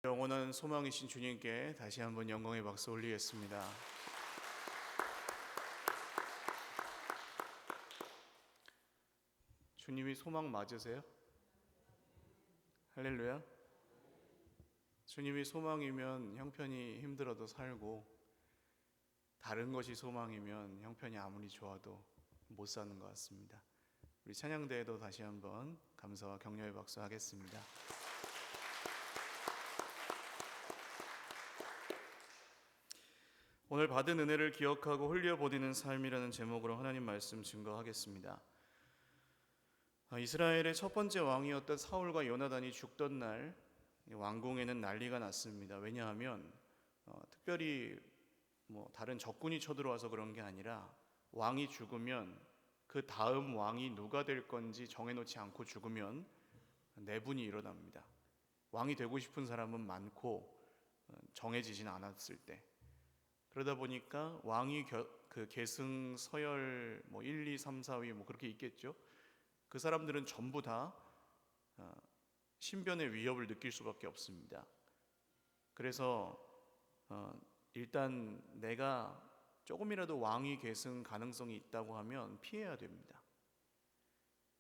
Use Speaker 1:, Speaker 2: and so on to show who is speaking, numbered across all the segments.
Speaker 1: 영원한 소망이신 주님께 다시 한번 영광의 박수 올리겠습니다. 주님이 소망 맞으세요? 할렐루야. 주님이 소망이면 형편이 힘들어도 살고, 다른 것이 소망이면 형편이 아무리 좋아도 못 사는 것 같습니다. 우리 찬양대에도 다시 한번 감사와 격려의 박수 하겠습니다. 오늘 받은 은혜를 기억하고 흘려보내는 삶이라는 제목으로 하나님 말씀 증거하겠습니다. 이스라엘의 첫 번째 왕이었던 사울과 요나단이 죽던 날 왕궁에는 난리가 났습니다. 왜냐하면 특별히 다른 적군이 쳐들어와서 그런 게 아니라 왕이 죽으면 그 다음 왕이 누가 될 건지 정해놓지 않고 죽으면 내분이 일어납니다. 왕이 되고 싶은 사람은 많고 정해지진 않았을 때, 그러다 보니까 왕이 그 계승 서열 1, 2, 3, 4위 그렇게 있겠죠. 그 사람들은 전부 다 신변의 위협을 느낄 수밖에 없습니다. 그래서 일단 내가 조금이라도 왕위 계승 가능성이 있다고 하면 피해야 됩니다.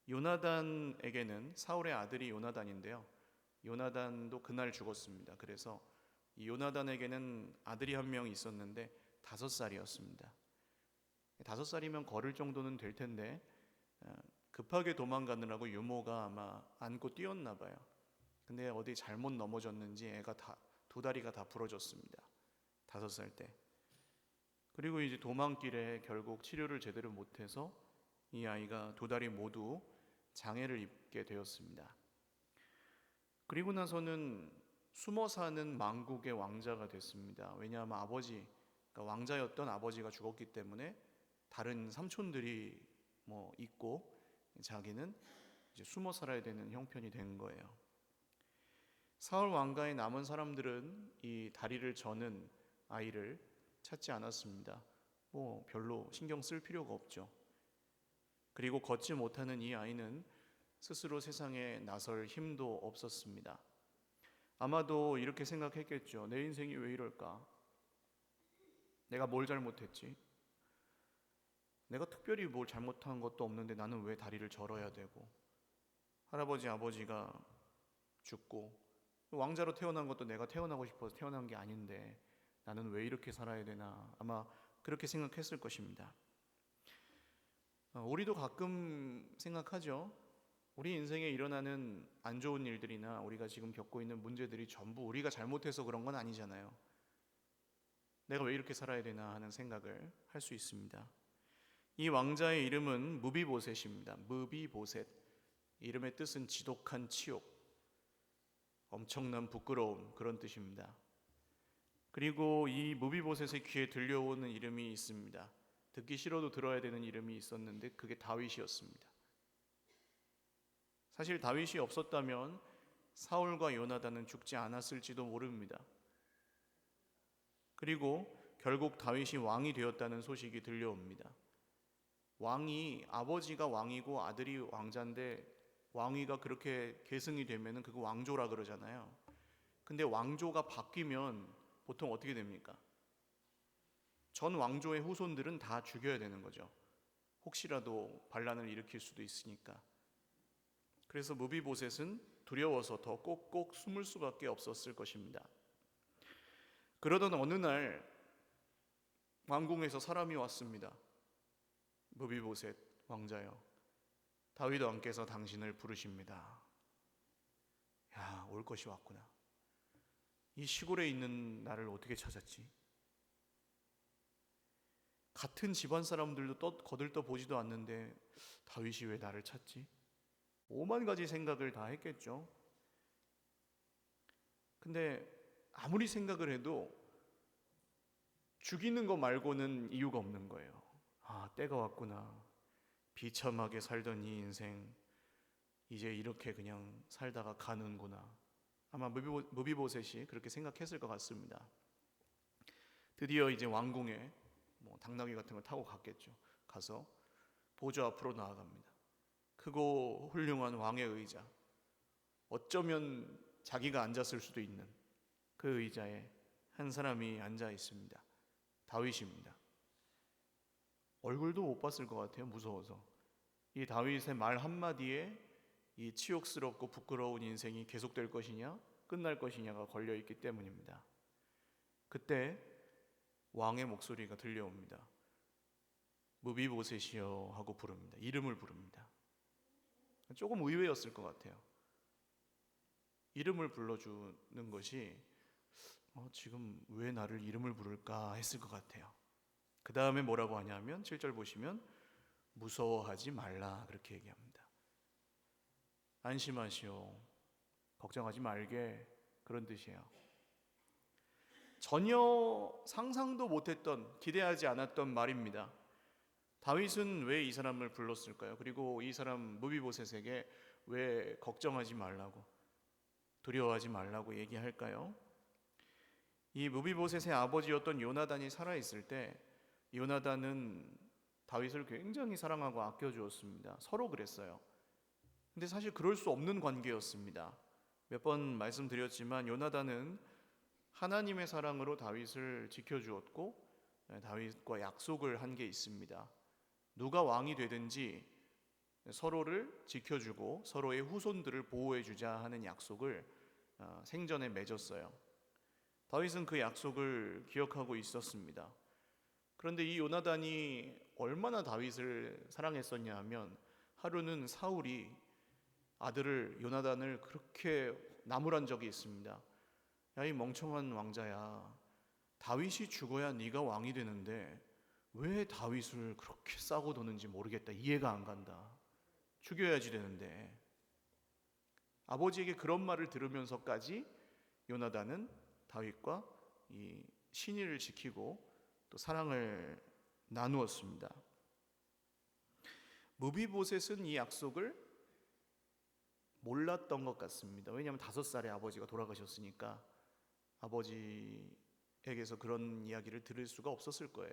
Speaker 1: 요나단에게는, 사울의 아들이 요나단인데요, 요나단도 그날 죽었습니다. 그래서 이 요나단에게는 아들이 한 명 있었는데 5살이었습니다. 5살이면 걸을 정도는 될 텐데 급하게 도망가느라고 유모가 아마 안고 뛰었나 봐요. 근데 어디 잘못 넘어졌는지 애가 두 다리가 다 부러졌습니다. 5살 때. 그리고 이제 도망길에 결국 치료를 제대로 못해서 이 아이가 두 다리 모두 장애를 입게 되었습니다. 그리고 나서는 숨어 사는 망국의 왕자가 됐습니다. 왜냐하면 그러니까 왕자였던 아버지가 죽었기 때문에 다른 삼촌들이 있고 자기는 이제 숨어 살아야 되는 형편이 된 거예요. 사울 왕가에 남은 사람들은 이 다리를 저는 아이를 찾지 않았습니다. 별로 신경 쓸 필요가 없죠. 그리고 걷지 못하는 이 아이는 스스로 세상에 나설 힘도 없었습니다. 아마도 이렇게 생각했겠죠. 내 인생이 왜 이럴까? 내가 뭘 잘못했지? 내가 특별히 뭘 잘못한 것도 없는데 나는 왜 다리를 절어야 되고, 할아버지 아버지가 죽고 왕자로 태어난 것도 내가 태어나고 싶어서 태어난 게 아닌데 나는 왜 이렇게 살아야 되나, 아마 그렇게 생각했을 것입니다. 우리도 가끔 생각하죠. 우리 인생에 일어나는 안 좋은 일들이나 우리가 지금 겪고 있는 문제들이 전부 우리가 잘못해서 그런 건 아니잖아요. 내가 왜 이렇게 살아야 되나 하는 생각을 할 수 있습니다. 이 왕자의 이름은 무비보셋입니다. 무비보셋. 이름의 뜻은 지독한 치욕, 엄청난 부끄러움, 그런 뜻입니다. 그리고 이 무비보셋의 귀에 들려오는 이름이 있습니다. 듣기 싫어도 들어야 되는 이름이 있었는데 그게 다윗이었습니다. 사실 다윗이 없었다면 사울과 요나단은 죽지 않았을지도 모릅니다. 그리고 결국 다윗이 왕이 되었다는 소식이 들려옵니다. 아버지가 왕이고 아들이 왕자인데 왕위가 그렇게 계승이 되면 그거 왕조라 그러잖아요. 근데 왕조가 바뀌면 보통 어떻게 됩니까? 전 왕조의 후손들은 다 죽여야 되는 거죠. 혹시라도 반란을 일으킬 수도 있으니까. 그래서 무비보셋은 두려워서 더 꼭꼭 숨을 수밖에 없었을 것입니다. 그러던 어느 날 왕궁에서 사람이 왔습니다. 무비보셋 왕자여, 다윗 왕께서 당신을 부르십니다. 올 것이 왔구나. 이 시골에 있는 나를 어떻게 찾았지? 같은 집안 사람들도 거들떠 보지도 않는데 다윗이 왜 나를 찾지? 5만 가지 생각을 다 했겠죠. 근데 아무리 생각을 해도 죽이는 거 말고는 이유가 없는 거예요. 때가 왔구나. 비참하게 살던 이 인생 이제 이렇게 그냥 살다가 가는구나. 아마 무비보셋이 그렇게 생각했을 것 같습니다. 드디어 이제 왕궁에 당나귀 같은 걸 타고 갔겠죠. 가서 보좌 앞으로 나아갑니다. 크고 훌륭한 왕의 의자, 어쩌면 자기가 앉았을 수도 있는 그 의자에 한 사람이 앉아 있습니다. 다윗입니다. 얼굴도 못 봤을 것 같아요. 무서워서. 이 다윗의 말 한마디에 이 치욕스럽고 부끄러운 인생이 계속될 것이냐 끝날 것이냐가 걸려있기 때문입니다. 그때 왕의 목소리가 들려옵니다. 무비보셋이여 하고 부릅니다. 이름을 부릅니다. 조금 의외였을 것 같아요. 이름을 불러주는 것이 지금 왜 나를 이름을 부를까 했을 것 같아요. 그 다음에 뭐라고 하냐면 7절 보시면 무서워하지 말라 그렇게 얘기합니다. 안심하시오. 걱정하지 말게 그런 뜻이에요. 전혀 상상도 못했던 기대하지 않았던 말입니다. 다윗은 왜 이 사람을 불렀을까요? 그리고 이 사람 무비보셋에게 왜 걱정하지 말라고 두려워하지 말라고 얘기할까요? 이 무비보셋의 아버지였던 요나단이 살아있을 때 요나단은 다윗을 굉장히 사랑하고 아껴주었습니다. 서로 그랬어요. 근데 사실 그럴 수 없는 관계였습니다. 몇 번 말씀드렸지만 요나단은 하나님의 사랑으로 다윗을 지켜주었고 다윗과 약속을 한 게 있습니다. 누가 왕이 되든지 서로를 지켜주고 서로의 후손들을 보호해주자 하는 약속을 생전에 맺었어요. 다윗은 그 약속을 기억하고 있었습니다. 그런데 이 요나단이 얼마나 다윗을 사랑했었냐 하면 하루는 사울이 아들을 요나단을 그렇게 나무란 적이 있습니다. 야, 이 멍청한 왕자야, 다윗이 죽어야 네가 왕이 되는데 왜 다윗을 그렇게 싸고 도는지 모르겠다. 이해가 안 간다. 죽여야지 되는데. 아버지에게 그런 말을 들으면서까지 요나단은 다윗과 이 신의를 지키고 또 사랑을 나누었습니다. 무비보셋은 이 약속을 몰랐던 것 같습니다. 왜냐하면 5살에 아버지가 돌아가셨으니까 아버지에게서 그런 이야기를 들을 수가 없었을 거예요.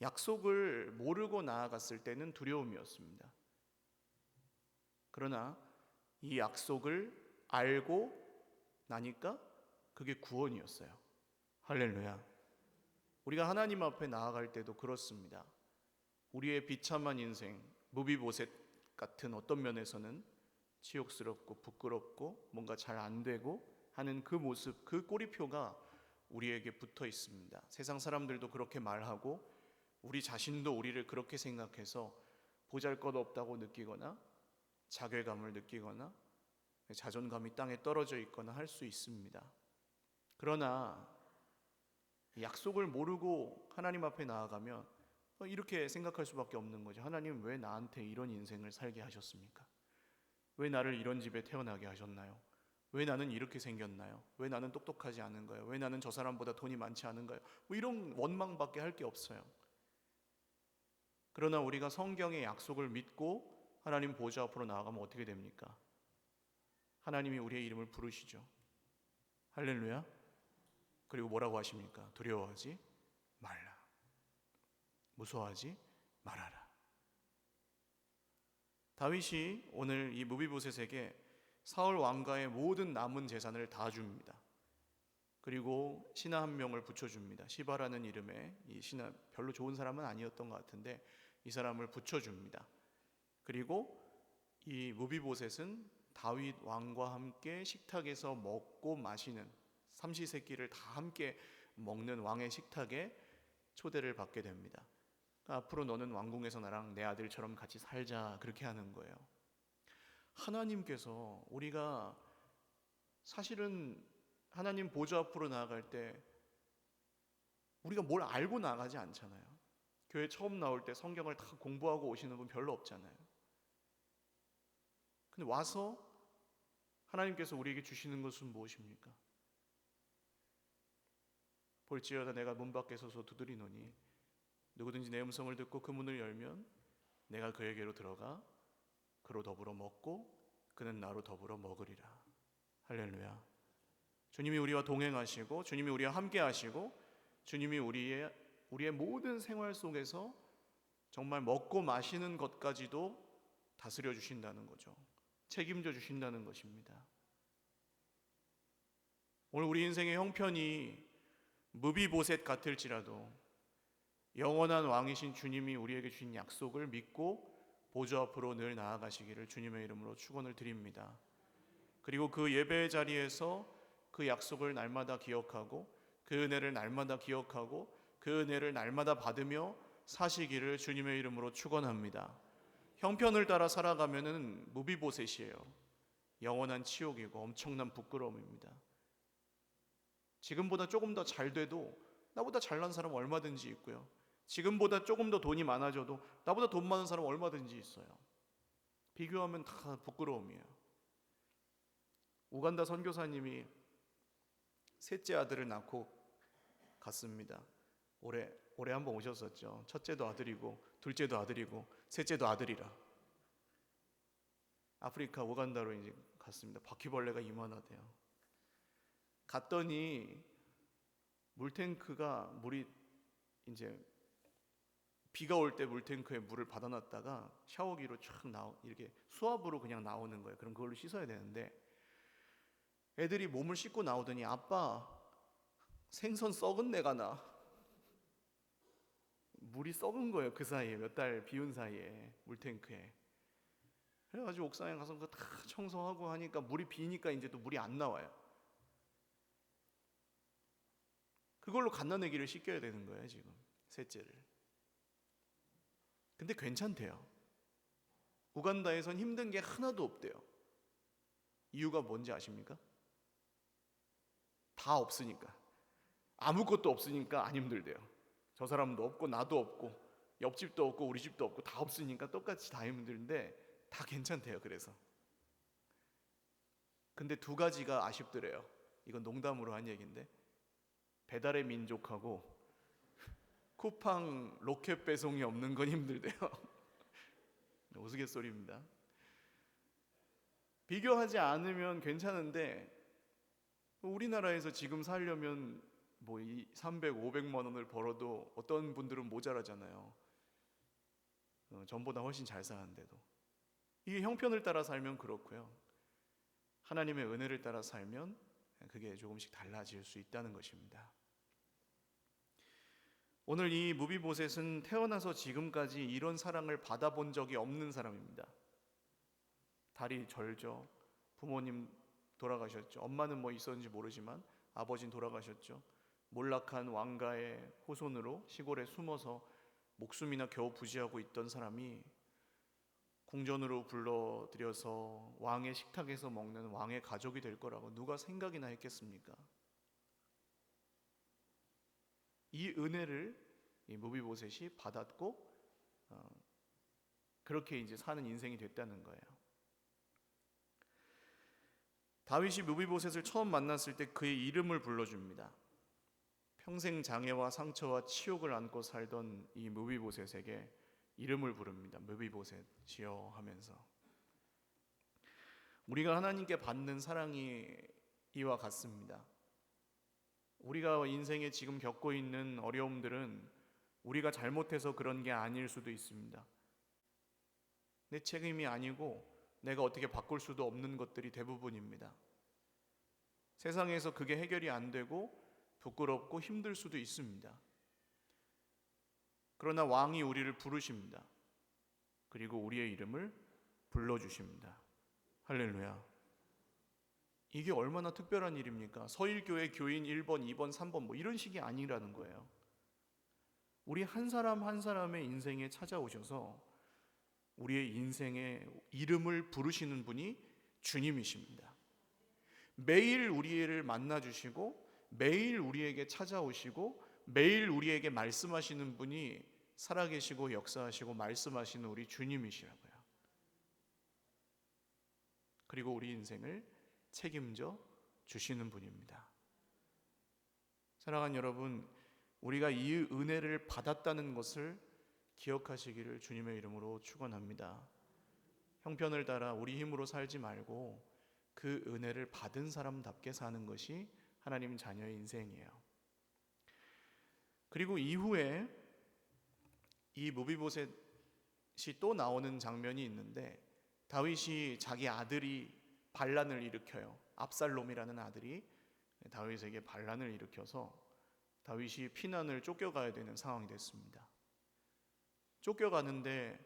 Speaker 1: 약속을 모르고 나아갔을 때는 두려움이었습니다. 그러나 이 약속을 알고 나니까 그게 구원이었어요. 할렐루야. 우리가 하나님 앞에 나아갈 때도 그렇습니다. 우리의 비참한 인생, 무비보셋 같은 어떤 면에서는 치욕스럽고 부끄럽고 뭔가 잘 안 되고 하는 그 모습, 그 꼬리표가 우리에게 붙어 있습니다. 세상 사람들도 그렇게 말하고 우리 자신도 우리를 그렇게 생각해서 보잘것없다고 느끼거나 자괴감을 느끼거나 자존감이 땅에 떨어져 있거나 할 수 있습니다. 그러나 약속을 모르고 하나님 앞에 나아가면 이렇게 생각할 수밖에 없는 거죠. 하나님 왜 나한테 이런 인생을 살게 하셨습니까? 왜 나를 이런 집에 태어나게 하셨나요? 왜 나는 이렇게 생겼나요? 왜 나는 똑똑하지 않은가요? 왜 나는 저 사람보다 돈이 많지 않은가요? 이런 원망밖에 할 게 없어요. 그러나 우리가 성경의 약속을 믿고 하나님 보좌 앞으로 나아가면 어떻게 됩니까? 하나님이 우리의 이름을 부르시죠. 할렐루야. 그리고 뭐라고 하십니까? 두려워하지 말라. 무서워하지 말아라. 다윗이 오늘 이 무비보셋에게 사울 왕가의 모든 남은 재산을 다 줍니다. 그리고 신하 한 명을 붙여줍니다. 시바라는 이름의 이 신하, 별로 좋은 사람은 아니었던 것 같은데 이 사람을 붙여줍니다. 그리고 이 무비보셋은 다윗 왕과 함께 식탁에서 먹고 마시는 삼시세끼를 다 함께 먹는 왕의 식탁에 초대를 받게 됩니다. 그러니까 앞으로 너는 왕궁에서 나랑 내 아들처럼 같이 살자 그렇게 하는 거예요. 하나님께서 우리가 사실은 하나님 보좌 앞으로 나아갈 때 우리가 뭘 알고 나가지 않잖아요. 교회 처음 나올 때 성경을 다 공부하고 오시는 분 별로 없잖아요. 근데 와서 하나님께서 우리에게 주시는 것은 무엇입니까? 볼지어다 내가 문 밖에 서서 두드리노니 누구든지 내 음성을 듣고 그 문을 열면 내가 그에게로 들어가 그로 더불어 먹고 그는 나로 더불어 먹으리라. 할렐루야. 주님이 우리와 동행하시고 주님이 우리와 함께 하시고 주님이 우리의 모든 생활 속에서 정말 먹고 마시는 것까지도 다스려 주신다는 거죠. 책임져 주신다는 것입니다. 오늘 우리 인생의 형편이 무비보셋 같을지라도 영원한 왕이신 주님이 우리에게 주신 약속을 믿고 보좌 앞으로 늘 나아가시기를 주님의 이름으로 축원을 드립니다. 그리고 그 예배의 자리에서 그 약속을 날마다 기억하고 그 은혜를 날마다 기억하고 그 은혜를 날마다 받으며 사시기를 주님의 이름으로 축원합니다. 형편을 따라 살아가면은 무비보셋이에요. 영원한 치욕이고 엄청난 부끄러움입니다. 지금보다 조금 더 잘 돼도 나보다 잘난 사람 얼마든지 있고요. 지금보다 조금 더 돈이 많아져도 나보다 돈 많은 사람 얼마든지 있어요. 비교하면 다 부끄러움이에요. 우간다 선교사님이 셋째 아들을 낳고 갔습니다. 올해 한번 오셨었죠. 첫째도 아들이고 둘째도 아들이고 셋째도 아들이라. 아프리카 우간다로 이제 갔습니다. 바퀴벌레가 이만하대요. 갔더니 물탱크가 물이 이제 비가 올 때 물탱크에 물을 받아놨다가 샤워기로 쫙 이렇게 수압으로 그냥 나오는 거예요. 그럼 그걸로 씻어야 되는데 애들이 몸을 씻고 나오더니 아빠 생선 썩은 내가 나. 물이 썩은 거예요. 그 사이에 몇 달 비운 사이에 물탱크에. 그래가지고 옥상에 가서 그거 다 청소하고 하니까 물이 비니까 이제 또 물이 안 나와요. 그걸로 갓난아기를 씻겨야 되는 거예요 지금 셋째를. 근데 괜찮대요. 우간다에선 힘든 게 하나도 없대요. 이유가 뭔지 아십니까? 다 없으니까. 아무것도 없으니까 안 힘들대요. 저 사람도 없고 나도 없고 옆집도 없고 우리 집도 없고 다 없으니까 똑같이 다 힘든데 다 괜찮대요. 그래서 근데 두 가지가 아쉽더래요. 이건 농담으로 한 얘기인데 배달의 민족하고 쿠팡 로켓 배송이 없는 건 힘들대요. 우스갯소리입니다. 비교하지 않으면 괜찮은데 우리나라에서 지금 살려면 뭐 300, 500만 원을 벌어도 어떤 분들은 모자라잖아요. 전보다 훨씬 잘 사는데도. 이게 형편을 따라 살면 그렇고요. 하나님의 은혜를 따라 살면 그게 조금씩 달라질 수 있다는 것입니다. 오늘 이 무비보셋은 태어나서 지금까지 이런 사랑을 받아본 적이 없는 사람입니다. 다리 절죠. 부모님 돌아가셨죠. 엄마는 뭐 있었는지 모르지만 아버지는 돌아가셨죠. 몰락한 왕가의 후손으로 시골에 숨어서 목숨이나 겨우 부지하고 있던 사람이 궁전으로 불러들여서 왕의 식탁에서 먹는 왕의 가족이 될 거라고 누가 생각이나 했겠습니까? 이 은혜를 이 무비보셋이 받았고 그렇게 이제 사는 인생이 됐다는 거예요. 다윗이 무비보셋을 처음 만났을 때 그의 이름을 불러줍니다. 평생 장애와 상처와 치욕을 안고 살던 이 무비보셋에게 이름을 부릅니다. 무비보셋이여 하면서. 우리가 하나님께 받는 사랑이 이와 같습니다. 우리가 인생에 지금 겪고 있는 어려움들은 우리가 잘못해서 그런 게 아닐 수도 있습니다. 내 책임이 아니고 내가 어떻게 바꿀 수도 없는 것들이 대부분입니다. 세상에서 그게 해결이 안 되고 부끄럽고 힘들 수도 있습니다. 그러나 왕이 우리를 부르십니다. 그리고 우리의 이름을 불러주십니다. 할렐루야. 이게 얼마나 특별한 일입니까? 서일교회 교인 1번, 2번, 3번 뭐 이런 식이 아니라는 거예요. 우리 한 사람 한 사람의 인생에 찾아오셔서 우리의 인생의 이름을 부르시는 분이 주님이십니다. 매일 우리를 만나주시고 매일 우리에게 찾아오시고 매일 우리에게 말씀하시는 분이 살아계시고 역사하시고 말씀하시는 우리 주님이시라고요. 그리고 우리 인생을 책임져 주시는 분입니다. 사랑하는 여러분, 우리가 이 은혜를 받았다는 것을 기억하시기를 주님의 이름으로 축원합니다. 형편을 따라 우리 힘으로 살지 말고 그 은혜를 받은 사람답게 사는 것이 하나님 자녀의 인생이에요. 그리고 이후에 이 무비보셋이 또 나오는 장면이 있는데 다윗이 자기 아들이 반란을 일으켜요. 압살롬이라는 아들이 다윗에게 반란을 일으켜서 다윗이 피난을 쫓겨가야 되는 상황이 됐습니다. 쫓겨가는데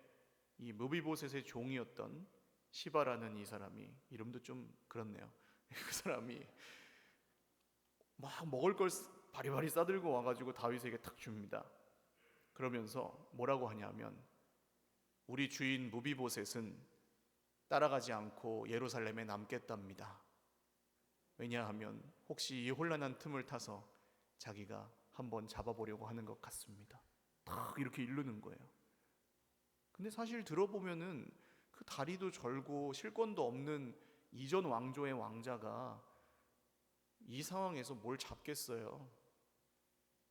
Speaker 1: 이 무비보셋의 종이었던 시바라는 이 사람이, 이름도 좀 그렇네요. 그 사람이 막 먹을 걸 바리바리 싸들고 와가지고 다윗에게 탁 줍니다. 그러면서 뭐라고 하냐면, 우리 주인 무비보셋은 따라가지 않고 예루살렘에 남겠답니다. 왜냐하면 혹시 이 혼란한 틈을 타서 자기가 한번 잡아보려고 하는 것 같습니다. 딱 이렇게 이르는 거예요. 근데 사실 들어보면은 그 다리도 절고 실권도 없는 이전 왕조의 왕자가 이 상황에서 뭘 잡겠어요.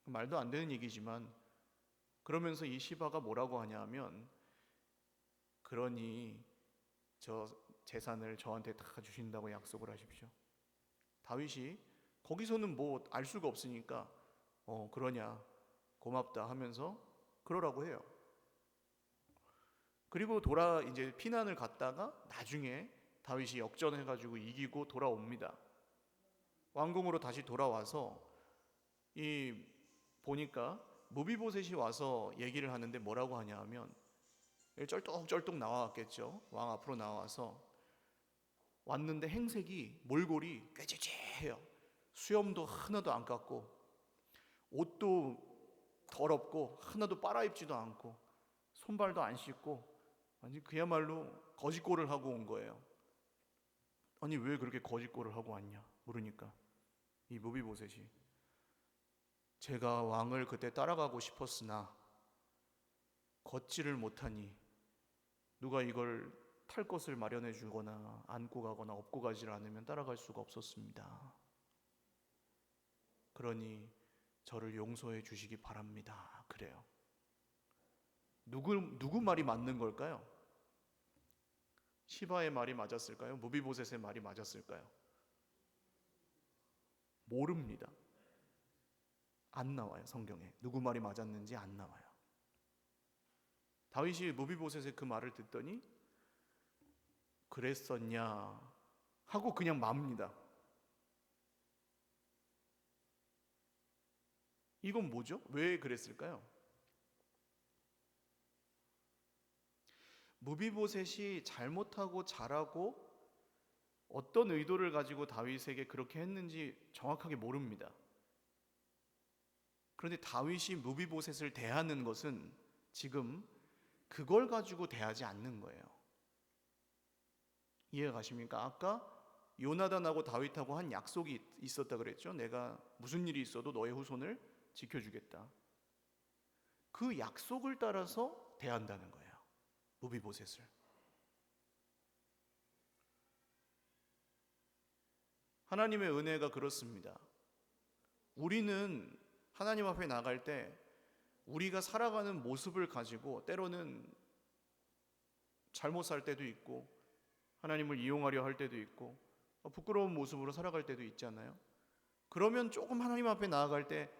Speaker 1: 말도 안 되는 얘기지만, 그러면서 이 시바가 뭐라고 하냐 하면, 그러니 저 재산을 저한테 다 주신다고 약속을 하십시오. 다윗이 거기서는 뭐 알 수가 없으니까 그러냐, 고맙다 하면서 그러라고 해요. 그리고 이제 피난을 갔다가 나중에 다윗이 역전해가지고 이기고 돌아옵니다. 왕궁으로 다시 돌아와서 보니까 무비보셋이 와서 얘기를 하는데 뭐라고 하냐 하면, 쩔뚝쩔뚝 나와왔겠죠. 왕 앞으로 나와서 왔는데 행색이, 몰골이 꾀죄죄해요. 수염도 하나도 안 깎고 옷도 더럽고 하나도 빨아입지도 않고 손발도 안 씻고 완전 그야말로 거짓골을 하고 온 거예요. 아니 왜 그렇게 거짓골을 하고 왔냐 물으니까 이 무비보셋이, 제가 왕을 그때 따라가고 싶었으나 걷지를 못하니 누가 이걸 탈 것을 마련해 주거나 안고 가거나 업고 가지를 않으면 따라갈 수가 없었습니다. 그러니 저를 용서해 주시기 바랍니다. 그래요. 누구 말이 맞는 걸까요? 시바의 말이 맞았을까요? 무비보셋의 말이 맞았을까요? 모릅니다. 안 나와요. 성경에 누구 말이 맞았는지 안 나와요. 다윗이 무비보셋의 그 말을 듣더니 그랬었냐 하고 그냥 맙니다. 이건 뭐죠? 왜 그랬을까요? 무비보셋이 잘못하고 잘하고 어떤 의도를 가지고 다윗에게 그렇게 했는지 정확하게 모릅니다. 그런데 다윗이 무비보셋을 대하는 것은 지금 그걸 가지고 대하지 않는 거예요. 이해가 가십니까? 아까 요나단하고 다윗하고 한 약속이 있었다 그랬죠. 내가 무슨 일이 있어도 너의 후손을 지켜주겠다. 그 약속을 따라서 대한다는 거예요. 무비보셋을. 하나님의 은혜가 그렇습니다. 우리는 하나님 앞에 나갈 때 우리가 살아가는 모습을 가지고 때로는 잘못 살 때도 있고 하나님을 이용하려 할 때도 있고 부끄러운 모습으로 살아갈 때도 있잖아요. 그러면 조금 하나님 앞에 나아갈 때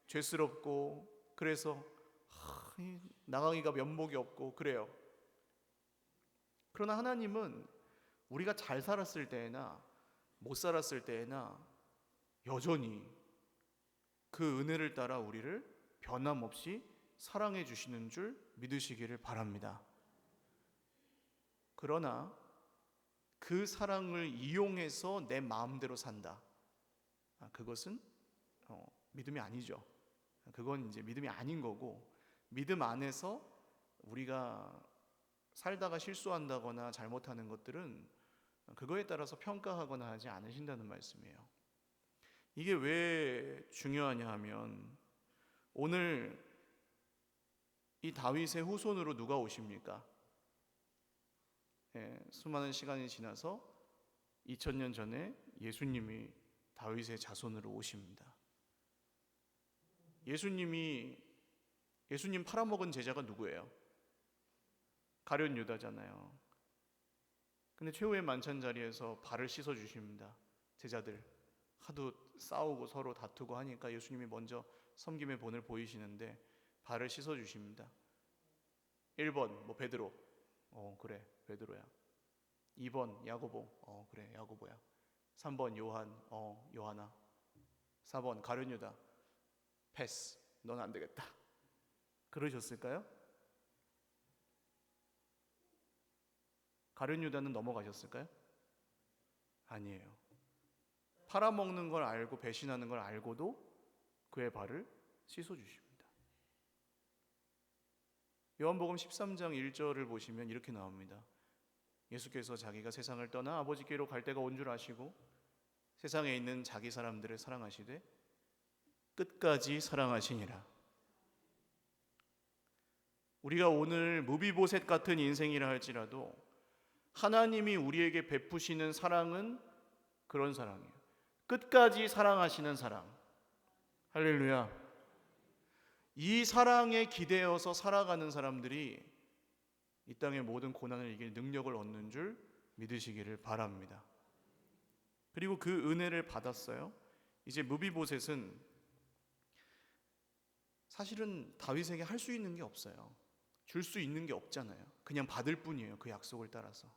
Speaker 1: 죄스럽고 그래서 나가기가 면목이 없고 그래요. 그러나 하나님은 우리가 잘 살았을 때나 못 살았을 때나 여전히 그 은혜를 따라 우리를 변함없이 사랑해 주시는 줄 믿으시기를 바랍니다. 그러나 그 사랑을 이용해서 내 마음대로 산다. 그것은 믿음이 아니죠. 그건 이제 믿음이 아닌 거고, 믿음 안에서 우리가 살다가 실수한다거나 잘못하는 것들은 그거에 따라서 평가하거나 하지 않으신다는 말씀이에요. 이게 왜 중요하냐 하면 오늘 이 다윗의 후손으로 누가 오십니까? 수많은 시간이 지나서 2000년 전에 예수님이 다윗의 자손으로 오십니다. 예수님 팔아먹은 제자가 누구예요? 가룟 유다잖아요. 근데 최후의 만찬 자리에서 발을 씻어 주십니다. 제자들 하도 싸우고 서로 다투고 하니까 예수님이 먼저 섬김의 본을 보이시는데 발을 씻어 주십니다. 1번 베드로. 그래 베드로야. 2번 야고보. 그래 야고보야. 3번 요한. 요하나. 4번 가룟 유다 패스, 넌 안 되겠다. 그러셨을까요? 가룟 유다는 넘어가셨을까요? 아니에요. 팔아먹는 걸 알고 배신하는 걸 알고도 그의 발을 씻어주십니다. 요한복음 13장 1절을 보시면 이렇게 나옵니다. 예수께서 자기가 세상을 떠나 아버지께로 갈 때가 온 줄 아시고 세상에 있는 자기 사람들을 사랑하시되 끝까지 사랑하시니라. 우리가 오늘 무비보셋 같은 인생이라 할지라도 하나님이 우리에게 베푸시는 사랑은 그런 사랑이에요. 끝까지 사랑하시는 사랑. 할렐루야. 이 사랑에 기대어서 살아가는 사람들이 이 땅의 모든 고난을 이길 능력을 얻는 줄 믿으시기를 바랍니다. 그리고 그 은혜를 받았어요. 이제 무비보셋은 사실은 다윗에게 할 수 있는 게 없어요. 줄 수 있는 게 없잖아요. 그냥 받을 뿐이에요. 그 약속을 따라서.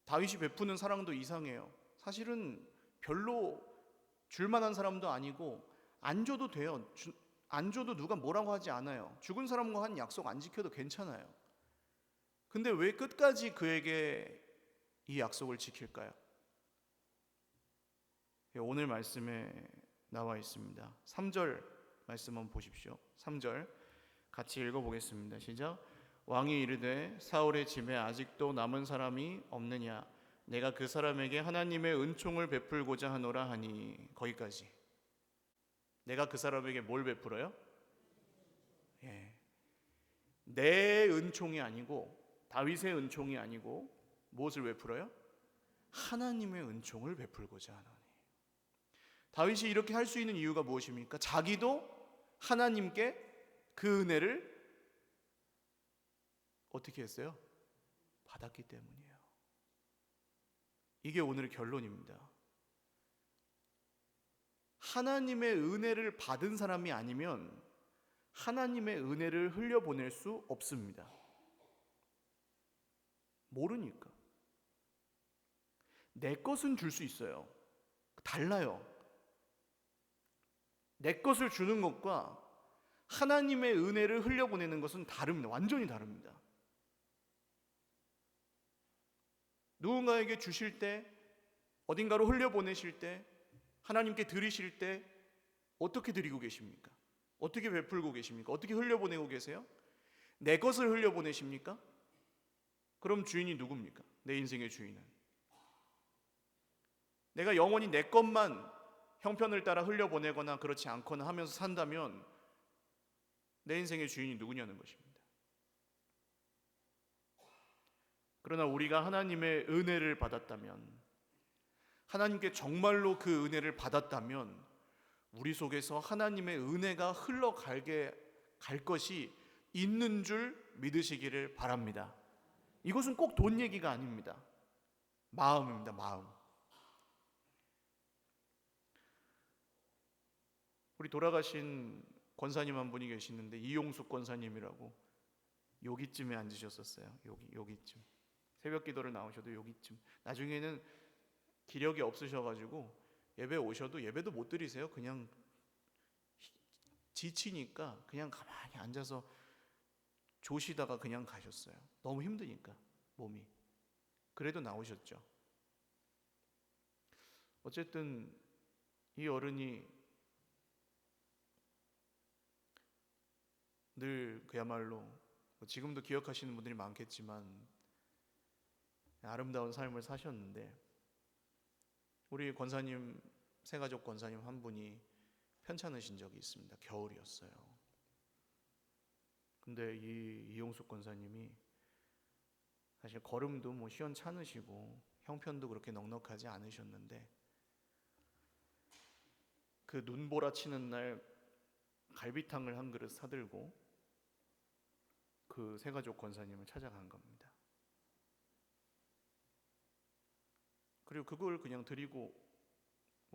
Speaker 1: 다윗이 베푸는 사랑도 이상해요. 사실은 별로 줄만한 사람도 아니고 안 줘도 돼요. 안 줘도 누가 뭐라고 하지 않아요. 죽은 사람과 한 약속 안 지켜도 괜찮아요. 근데 왜 끝까지 그에게 이 약속을 지킬까요? 오늘 말씀에 나와 있습니다. 3절 말씀 한번 보십시오. 3절 같이 읽어보겠습니다. 시작. 왕이 이르되 사울의 집에 아직도 남은 사람이 없느냐? 내가 그 사람에게 하나님의 은총을 베풀고자 하노라 하니. 거기까지. 내가 그 사람에게 뭘 베풀어요? 내 은총이 아니고 다윗의 은총이 아니고 무엇을 베풀어요? 하나님의 은총을 베풀고자 하노니. 다윗이 이렇게 할 수 있는 이유가 무엇입니까? 자기도 하나님께 그 은혜를 어떻게 했어요? 받았기 때문이에요. 이게 오늘의 결론입니다. 하나님의 은혜를 받은 사람이 아니면 하나님의 은혜를 흘려보낼 수 없습니다. 모르니까. 내 것은 줄 수 있어요. 달라요. 내 것을 주는 것과 하나님의 은혜를 흘려보내는 것은 다릅니다. 완전히 다릅니다. 누군가에게 주실 때, 어딘가로 흘려보내실 때, 하나님께 드리실 때 어떻게 드리고 계십니까? 어떻게 베풀고 계십니까? 어떻게 흘려보내고 계세요? 내 것을 흘려보내십니까? 그럼 주인이 누굽니까? 내 인생의 주인은. 내가 영원히 내 것만 형편을 따라 흘려보내거나 그렇지 않거나 하면서 산다면 내 인생의 주인이 누구냐는 것입니다. 그러나 우리가 하나님의 은혜를 받았다면, 하나님께 정말로 그 은혜를 받았다면 우리 속에서 하나님의 은혜가 흘러가게 갈 것이 있는 줄 믿으시기를 바랍니다. 이것은 꼭 돈 얘기가 아닙니다. 마음입니다. 마음. 우리 돌아가신 권사님 한 분이 계시는데 이용숙 권사님이라고 여기쯤에 앉으셨었어요. 여기쯤. 새벽 기도를 나오셔도 여기쯤. 나중에는 기력이 없으셔가지고 예배 오셔도 예배도 못 드리세요. 그냥 지치니까 그냥 가만히 앉아서 조시다가 그냥 가셨어요. 너무 힘드니까 몸이. 그래도 나오셨죠. 어쨌든 이 어른이 늘 그야말로 지금도 기억하시는 분들이 많겠지만 아름다운 삶을 사셨는데, 우리 권사님, 새가족 권사님 한 분이 편찮으신 적이 있습니다. 겨울이었어요. 근데 이 이용숙 권사님이 사실 걸음도 시원찮으시고 형편도 그렇게 넉넉하지 않으셨는데 그 눈보라치는 날 갈비탕을 한 그릇 사들고 그 새가족 권사님을 찾아간 겁니다. 그리고 그걸 그냥 드리고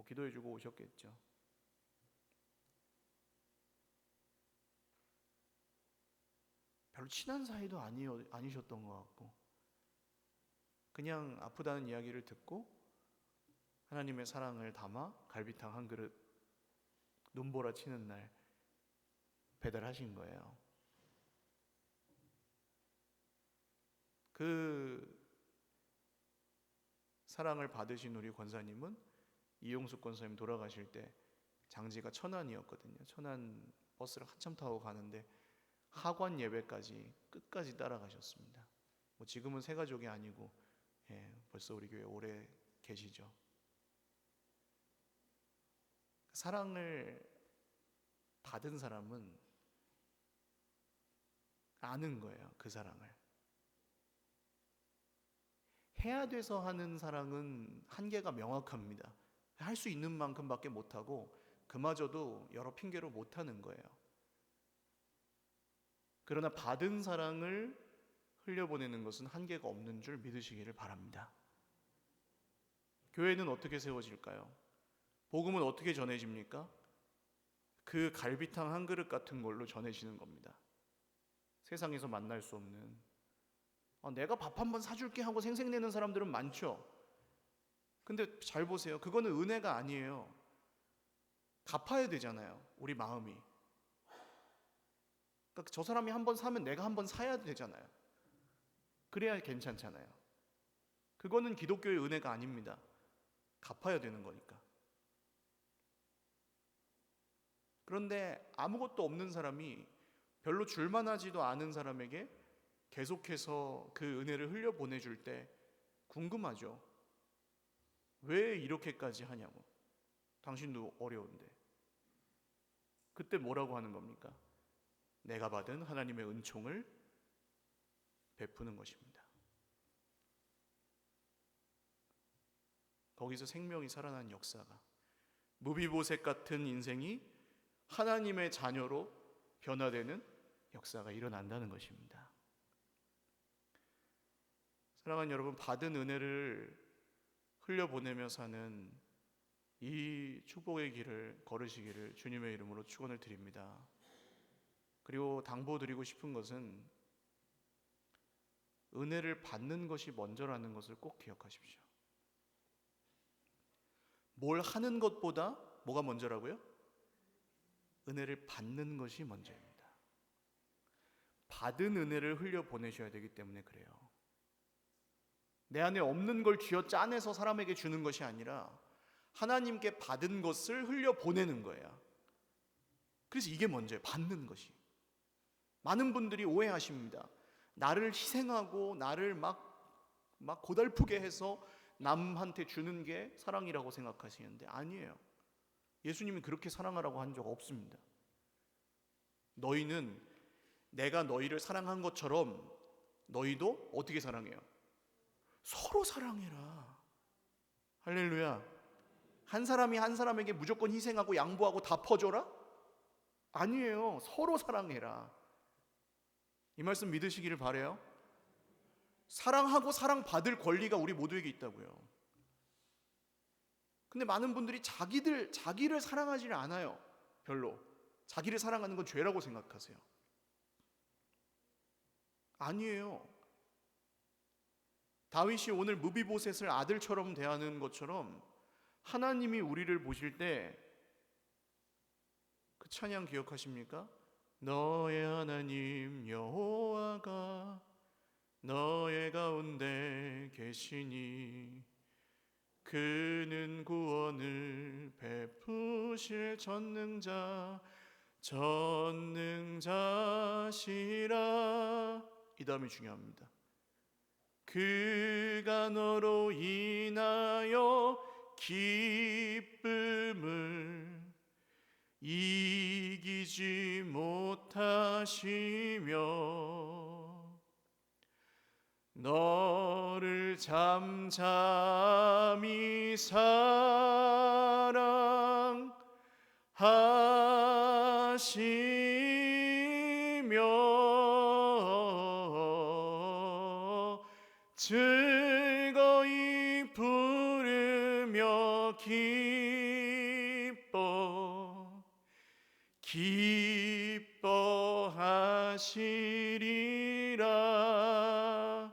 Speaker 1: 기도해주고 오셨겠죠. 별로 친한 사이도 아니셨던 것 같고 그냥 아프다는 이야기를 듣고 하나님의 사랑을 담아 갈비탕 한 그릇 눈보라 치는 날 배달하신 거예요. 그 사랑을 받으신 우리 권사님은 이용숙 권사님 돌아가실 때 장지가 천안이었거든요. 천안 버스를 한참 타고 가는데 하관 예배까지 끝까지 따라가셨습니다. 뭐 지금은 새가족이 아니고 벌써 우리 교회 오래 계시죠. 사랑을 받은 사람은 아는 거예요. 그 사랑을. 해야 돼서 하는 사랑은 한계가 명확합니다. 할 수 있는 만큼밖에 못하고 그마저도 여러 핑계로 못하는 거예요. 그러나 받은 사랑을 흘려보내는 것은 한계가 없는 줄 믿으시기를 바랍니다. 교회는 어떻게 세워질까요? 복음은 어떻게 전해집니까? 그 갈비탕 한 그릇 같은 걸로 전해지는 겁니다. 세상에서 만날 수 없는, 내가 밥 한 번 사줄게 하고 생색내는 사람들은 많죠. 근데 잘 보세요. 그거는 은혜가 아니에요. 갚아야 되잖아요. 우리 마음이. 그러니까 저 사람이 한 번 사면 내가 한 번 사야 되잖아요. 그래야 괜찮잖아요. 그거는 기독교의 은혜가 아닙니다. 갚아야 되는 거니까. 그런데 아무것도 없는 사람이, 별로 줄만하지도 않은 사람에게 계속해서 그 은혜를 흘려보내줄 때 궁금하죠. 왜 이렇게까지 하냐고. 당신도 어려운데. 그때 뭐라고 하는 겁니까? 내가 받은 하나님의 은총을 베푸는 것입니다. 거기서 생명이 살아난 역사가, 무비보셋 같은 인생이 하나님의 자녀로 변화되는 역사가 일어난다는 것입니다. 사랑하는 여러분, 받은 은혜를 흘려보내며 사는 이 축복의 길을 걸으시기를 주님의 이름으로 축원을 드립니다. 그리고 당부드리고 싶은 것은 은혜를 받는 것이 먼저라는 것을 꼭 기억하십시오. 뭘 하는 것보다 뭐가 먼저라고요? 은혜를 받는 것이 먼저입니다. 받은 은혜를 흘려보내셔야 되기 때문에 그래요. 내 안에 없는 걸 쥐어 짜내서 사람에게 주는 것이 아니라 하나님께 받은 것을 흘려보내는 거예요. 그래서 이게 먼저예요. 받는 것이. 많은 분들이 오해하십니다. 나를 희생하고 나를 막 고달프게 해서 남한테 주는 게 사랑이라고 생각하시는데 아니에요. 예수님이 그렇게 사랑하라고 한 적 없습니다. 너희는 내가 너희를 사랑한 것처럼 너희도 어떻게 사랑해요? 서로 사랑해라. 할렐루야. 한 사람이 한 사람에게 무조건 희생하고 양보하고 다 퍼줘라? 아니에요. 서로 사랑해라. 이 말씀 믿으시기를 바라요. 사랑하고 사랑받을 권리가 우리 모두에게 있다고요. 근데 많은 분들이 자기를 사랑하지를 않아요. 별로. 자기를 사랑하는 건 죄라고 생각하세요. 아니에요. 다윗이 오늘 무비보셋을 아들처럼 대하는 것처럼 하나님이 우리를 보실 때 그 찬양 기억하십니까? 너의 하나님 여호와가 너의 가운데 계시니 그는 구원을 베푸실 전능자시라. 이 다음이 중요합니다. 그가 너로 인하여 기쁨을 이기지 못하시며 너를 잠잠히 사랑하시며 즐거이 부르며 기뻐하시리라.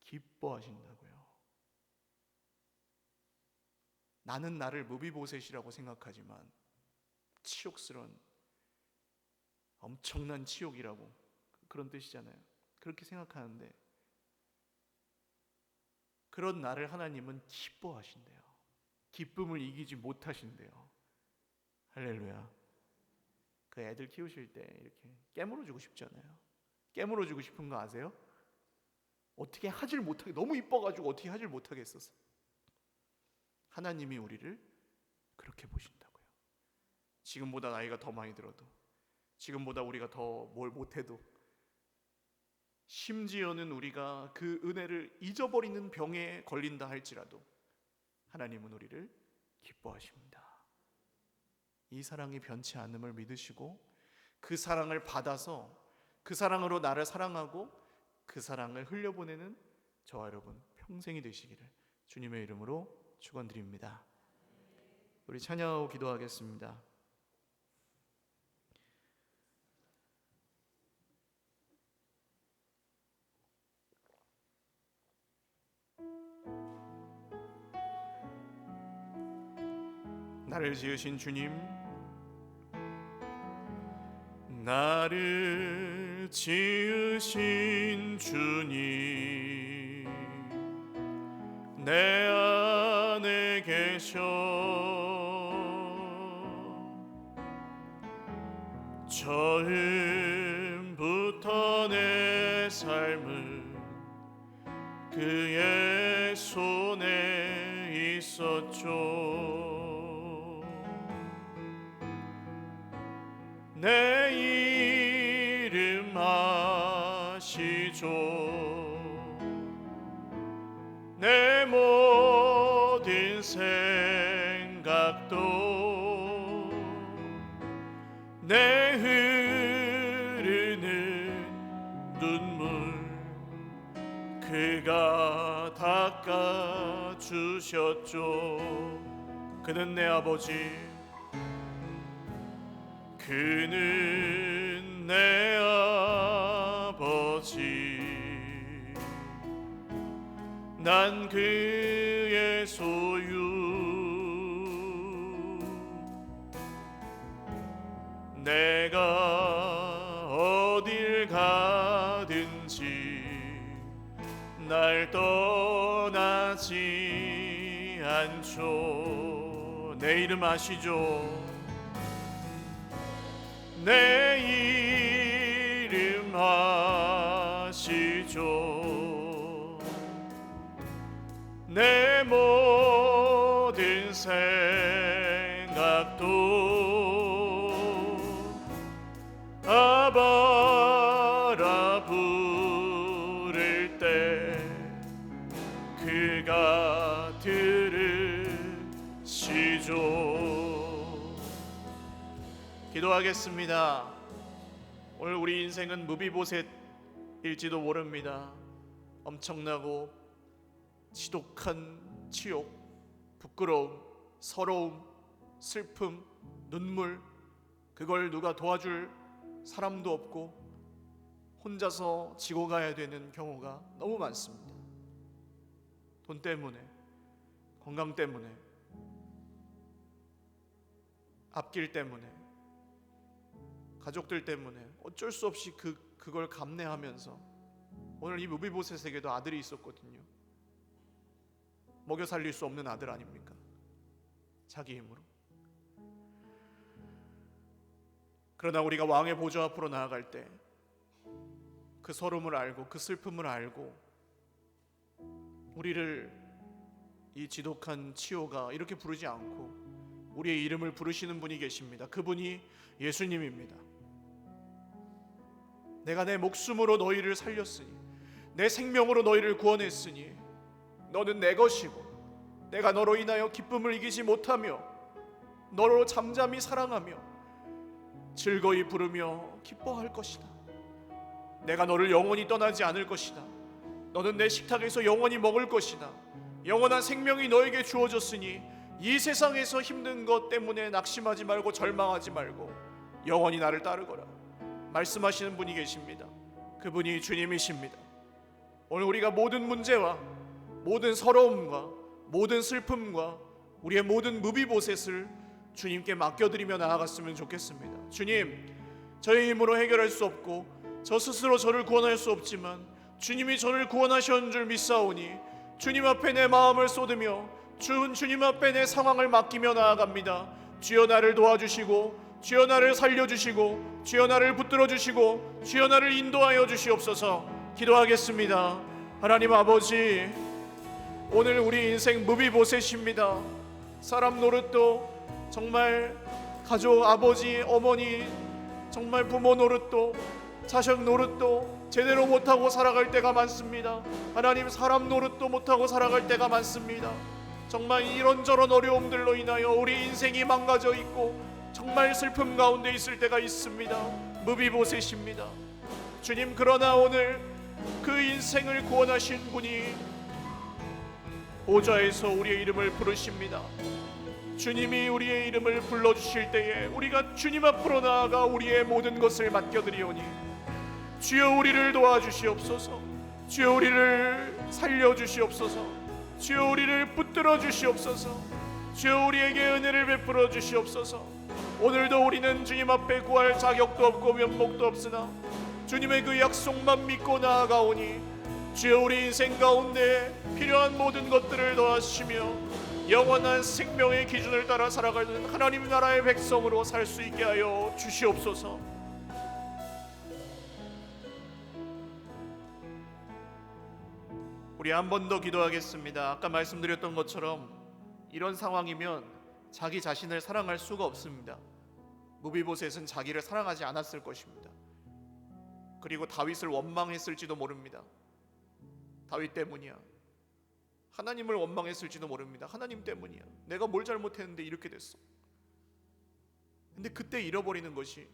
Speaker 1: 기뻐하신다고요. 나는 나를 무비보셋이라고 생각하지만 치욕스러운 엄청난 치욕이라고, 그런 뜻이잖아요. 그렇게 생각하는데 그런 나를 하나님은 기뻐하신대요. 기쁨을 이기지 못하신대요. 할렐루야. 그 애들 키우실 때 이렇게 깨물어 주고 싶잖아요. 깨물어 주고 싶은 거 아세요? 어떻게 하질 못하게, 너무 이뻐가지고 어떻게 하질 못하겠어서. 하나님이 우리를 그렇게 보신다고요. 지금보다 나이가 더 많이 들어도, 지금보다 우리가 더 뭘 못해도, 심지어는 우리가 그 은혜를 잊어버리는 병에 걸린다 할지라도 하나님은 우리를 기뻐하십니다. 이 사랑이 변치 않음을 믿으시고 그 사랑을 받아서 그 사랑으로 나를 사랑하고 그 사랑을 흘려보내는 저와 여러분 평생이 되시기를 주님의 이름으로 축원드립니다. 우리 찬양하고 기도하겠습니다. 나를 지으신 주님, 나를 지으신 주님, 내 안에 계셔 처음부터 내 삶은 그의 손에 있었죠. 내 이름 아시죠. 내 모든 생각도 내 흐르는 눈물 그가 닦아주셨죠. 그는 내 아버지, 그는 내 아버지, 난 그의 소유. 내가 어딜 가든지 날 떠나지 않죠. 내 이름 아시죠. 내 이름 아시죠. 내 모든 생각도 아바라 부를 때 그가 들으시죠. 기도하겠습니다. 오늘 우리 인생은 무비보셋일지도 모릅니다. 엄청나고 지독한 치욕, 부끄러움, 서러움, 슬픔, 눈물, 그걸 누가 도와줄 사람도 없고 혼자서 지고 가야 되는 경우가 너무 많습니다. 돈 때문에, 건강 때문에, 앞길 때문에, 가족들 때문에 어쩔 수 없이 그걸 감내하면서, 오늘 이 무비보셋에게도 아들이 있었거든요. 먹여 살릴 수 없는 아들 아닙니까? 자기 힘으로. 그러나 우리가 왕의 보좌 앞으로 나아갈 때 그 서름을 알고 그 슬픔을 알고 우리를 이 지독한 치욕아 이렇게 부르지 않고 우리의 이름을 부르시는 분이 계십니다. 그분이 예수님입니다. 내가 내 목숨으로 너희를 살렸으니, 내 생명으로 너희를 구원했으니 너는 내 것이고 내가 너로 인하여 기쁨을 이기지 못하며 너로 잠잠히 사랑하며 즐거이 부르며 기뻐할 것이다. 내가 너를 영원히 떠나지 않을 것이다. 너는 내 식탁에서 영원히 먹을 것이다. 영원한 생명이 너에게 주어졌으니 이 세상에서 힘든 것 때문에 낙심하지 말고 절망하지 말고 영원히 나를 따르거라. 말씀하시는 분이 계십니다. 그분이 주님이십니다. 오늘 우리가 모든 문제와 모든 서러움과 모든 슬픔과 우리의 모든 무비보셋을 주님께 맡겨드리며 나아갔으면 좋겠습니다. 주님, 저의 힘으로 해결할 수 없고 저 스스로 저를 구원할 수 없지만 주님이 저를 구원하셨는 줄 믿사오니 주님 앞에 내 마음을 쏟으며 주님 앞에 내 상황을 맡기며 나아갑니다. 주여 나를 도와주시고 주여 나를 살려주시고 주여 나를 붙들어주시고 주여 나를 인도하여 주시옵소서. 기도하겠습니다. 하나님 아버지, 오늘 우리 인생 무비보셋입니다. 사람 노릇도, 정말 가족, 아버지, 어머니, 정말 부모 노릇도, 자식 노릇도 제대로 못하고 살아갈 때가 많습니다. 하나님, 사람 노릇도 못하고 살아갈 때가 많습니다. 정말 이런저런 어려움들로 인하여 우리 인생이 망가져 있고 정말 슬픔 가운데 있을 때가 있습니다. 무비보셋입니다. 주님, 그러나 오늘 그 인생을 구원하신 분이 보좌에서 우리의 이름을 부르십니다. 주님이 우리의 이름을 불러주실 때에 우리가 주님 앞으로 나아가 우리의 모든 것을 맡겨드리오니 주여 우리를 도와주시옵소서. 주여 우리를 살려주시옵소서. 주여 우리를 붙들어 주시옵소서. 주여 우리에게 은혜를 베풀어 주시옵소서. 오늘도 우리는 주님 앞에 구할 자격도 없고 면목도 없으나 주님의 그 약속만 믿고 나아가오니 주여 우리 인생 가운데 필요한 모든 것들을 더하시며 영원한 생명의 기준을 따라 살아가는 하나님 나라의 백성으로 살 수 있게 하여 주시옵소서. 우리 한 번 더 기도하겠습니다. 아까 말씀드렸던 것처럼 이런 상황이면 자기 자신을 사랑할 수가 없습니다. 무비보셋은 자기를 사랑하지 않았을 것입니다. 그리고 다윗을 원망했을지도 모릅니다. 다윗 때문이야. 하나님을 원망했을지도 모릅니다. 하나님 때문이야. 내가 뭘 잘못했는데 이렇게 됐어. 근데 그때 잃어버리는 것이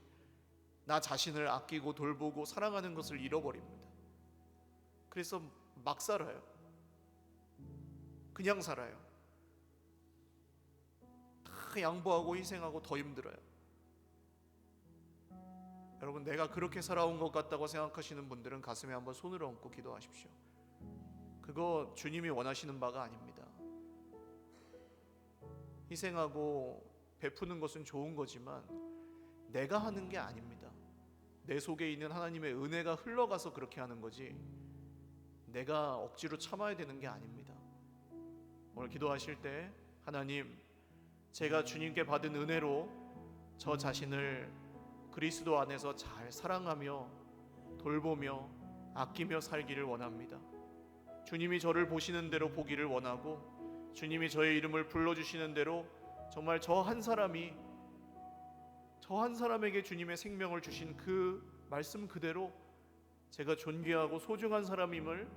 Speaker 1: 나 자신을 아끼고 돌보고 사랑하는 것을 잃어버립니다. 그래서 막 살아요. 그냥 살아요. 다 양보하고 희생하고 더 힘들어요. 여러분, 내가 그렇게 살아온 것 같다고 생각하시는 분들은 가슴에 한번 손을 얹고 기도하십시오. 그거 주님이 원하시는 바가 아닙니다. 희생하고 베푸는 것은 좋은 거지만 내가 하는 게 아닙니다. 내 속에 있는 하나님의 은혜가 흘러가서 그렇게 하는 거지 내가 억지로 참아야 되는 게 아닙니다. 오늘 기도하실 때 하나님, 제가 주님께 받은 은혜로 저 자신을 그리스도 안에서 잘 사랑하며 돌보며 아끼며 살기를 원합니다. 주님이 저를 보시는 대로 보기를 원하고 주님이 저의 이름을 불러주시는 대로 정말 저 한 사람에게 주님의 생명을 주신 그 말씀 그대로 제가 존귀하고 소중한 사람임을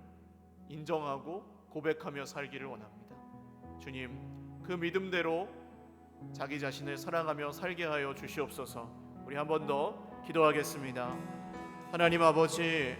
Speaker 1: 인정하고 고백하며 살기를 원합니다. 주님, 그 믿음대로 자기 자신을 사랑하며 살게 하여 주시옵소서. 우리 한 번 더 기도하겠습니다. 하나님 아버지,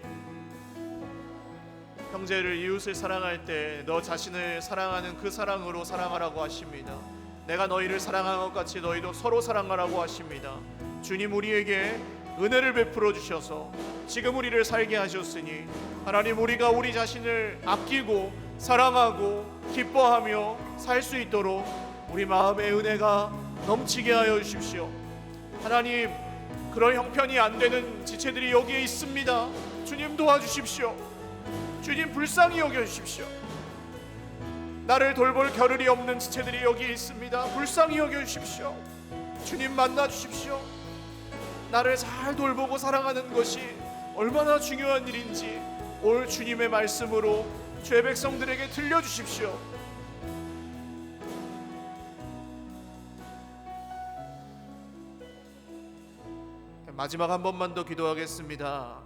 Speaker 1: 형제를 이웃을 사랑할 때 너 자신을 사랑하는 그 사랑으로 사랑하라고 하십니다. 내가 너희를 사랑한 것 같이 너희도 서로 사랑하라고 하십니다. 주님, 우리에게 은혜를 베풀어 주셔서 지금 우리를 살게 하셨으니 하나님, 우리가 우리 자신을 아끼고 사랑하고 기뻐하며 살 수 있도록 우리 마음의 은혜가 넘치게 하여 주십시오. 하나님, 그런 형편이 안 되는 지체들이 여기에 있습니다. 주님, 도와주십시오. 주님, 불쌍히 여겨주십시오. 나를 돌볼 겨를이 없는 지체들이 여기에 있습니다. 불쌍히 여겨주십시오. 주님, 만나주십시오. 나를 잘 돌보고 사랑하는 것이 얼마나 중요한 일인지 오늘 주님의 말씀으로 주의 백성들에게 들려주십시오. 마지막 한 번만 더 기도하겠습니다.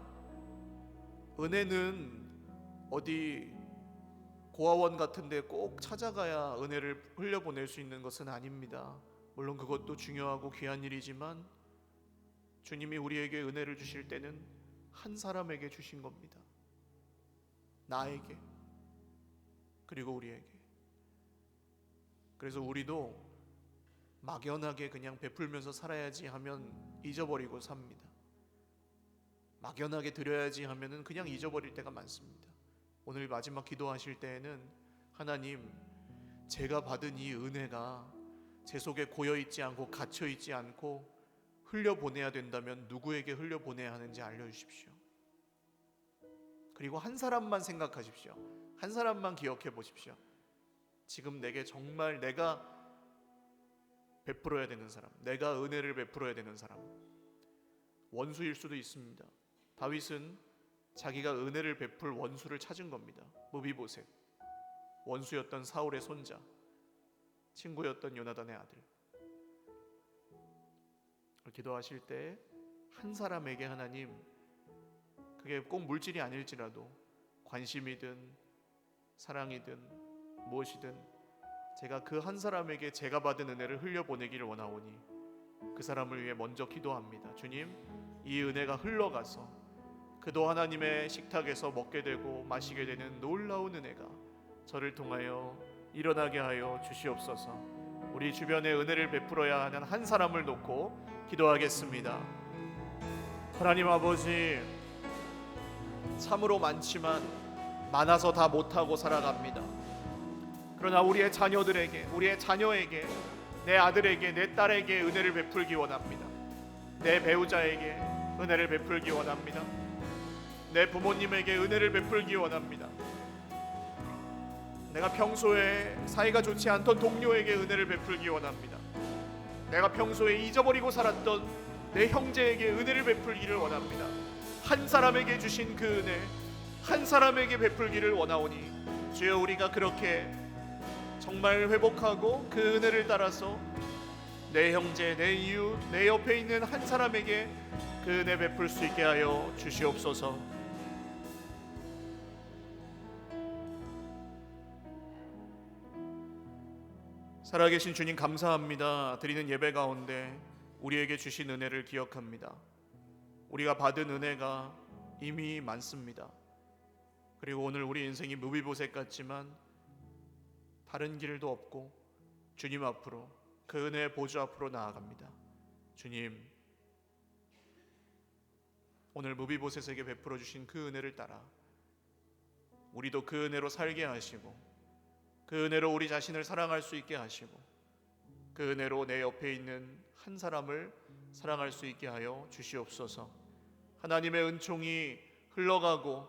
Speaker 1: 은혜는 어디 고아원 같은 데 꼭 찾아가야 은혜를 흘려보낼 수 있는 것은 아닙니다. 물론 그것도 중요하고 귀한 일이지만 주님이 우리에게 은혜를 주실 때는 한 사람에게 주신 겁니다. 나에게, 그리고 우리에게. 그래서 우리도 막연하게 그냥 베풀면서 살아야지 하면 잊어버리고 삽니다. 막연하게 드려야지 하면은 그냥 잊어버릴 때가 많습니다. 오늘 마지막 기도하실 때에는 하나님, 제가 받은 이 은혜가 제 속에 고여있지 않고 갇혀있지 않고 흘려보내야 된다면 누구에게 흘려보내야 하는지 알려주십시오. 그리고 한 사람만 생각하십시오. 한 사람만 기억해 보십시오. 지금 내게 정말 내가 베풀어야 되는 사람, 내가 은혜를 베풀어야 되는 사람, 원수일 수도 있습니다. 다윗은 자기가 은혜를 베풀 원수를 찾은 겁니다. 무비보셋, 원수였던 사울의 손자, 친구였던 요나단의 아들. 기도하실 때 한 사람에게 하나님, 그게 꼭 물질이 아닐지라도 관심이든 사랑이든 무엇이든 제가 그 한 사람에게 제가 받은 은혜를 흘려보내기를 원하오니 그 사람을 위해 먼저 기도합니다. 주님, 이 은혜가 흘러가서 그도 하나님의 식탁에서 먹게 되고 마시게 되는 놀라운 은혜가 저를 통하여 일어나게 하여 주시옵소서. 우리 주변에 은혜를 베풀어야 하는 한 사람을 놓고 기도하겠습니다. 하나님 아버지, 참으로 많지만 많아서 다 못하고 살아갑니다. 그러나 우리의 자녀들에게, 우리의 자녀에게, 내 아들에게, 내 딸에게 은혜를 베풀기 원합니다. 내 배우자에게 은혜를 베풀기 원합니다. 내 부모님에게 은혜를 베풀기 원합니다. 내가 평소에 사이가 좋지 않던 동료에게 은혜를 베풀기 원합니다. 내가 평소에 잊어버리고 살았던 내 형제에게 은혜를 베풀기를 원합니다. 한 사람에게 주신 그 은혜, 한 사람에게 베풀기를 원하오니 주여, 우리가 그렇게 정말 회복하고 그 은혜를 따라서 내 형제, 내 이웃, 내 옆에 있는 한 사람에게 그 은혜 베풀 수 있게 하여 주시옵소서. 살아계신 주님 감사합니다. 드리는 예배 가운데 우리에게 주신 은혜를 기억합니다. 우리가 받은 은혜가 이미 많습니다. 그리고 오늘 우리 인생이 무비보셋 같지만 다른 길도 없고 주님 앞으로, 그 은혜의 보좌 앞으로 나아갑니다. 주님, 오늘 무비보셋에게 베풀어 주신 그 은혜를 따라 우리도 그 은혜로 살게 하시고, 그 은혜로 우리 자신을 사랑할 수 있게 하시고, 그 은혜로 내 옆에 있는 한 사람을 사랑할 수 있게 하여 주시옵소서. 하나님의 은총이 흘러가고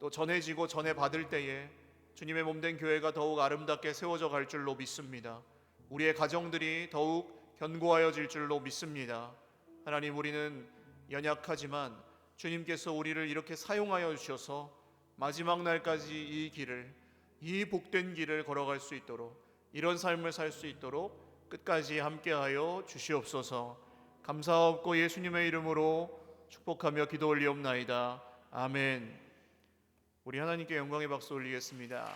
Speaker 1: 또 전해지고 전해받을 때에 주님의 몸된 교회가 더욱 아름답게 세워져 갈 줄로 믿습니다. 우리의 가정들이 더욱 견고하여질 줄로 믿습니다. 하나님, 우리는 연약하지만 주님께서 우리를 이렇게 사용하여 주셔서 마지막 날까지 이 길을, 이 복된 길을 걸어갈 수 있도록, 이런 삶을 살 수 있도록 끝까지 함께하여 주시옵소서. 감사하옵고 예수님의 이름으로 축복하며 기도 올리옵나이다. 아멘. 우리 하나님께 영광의 박수 올리겠습니다.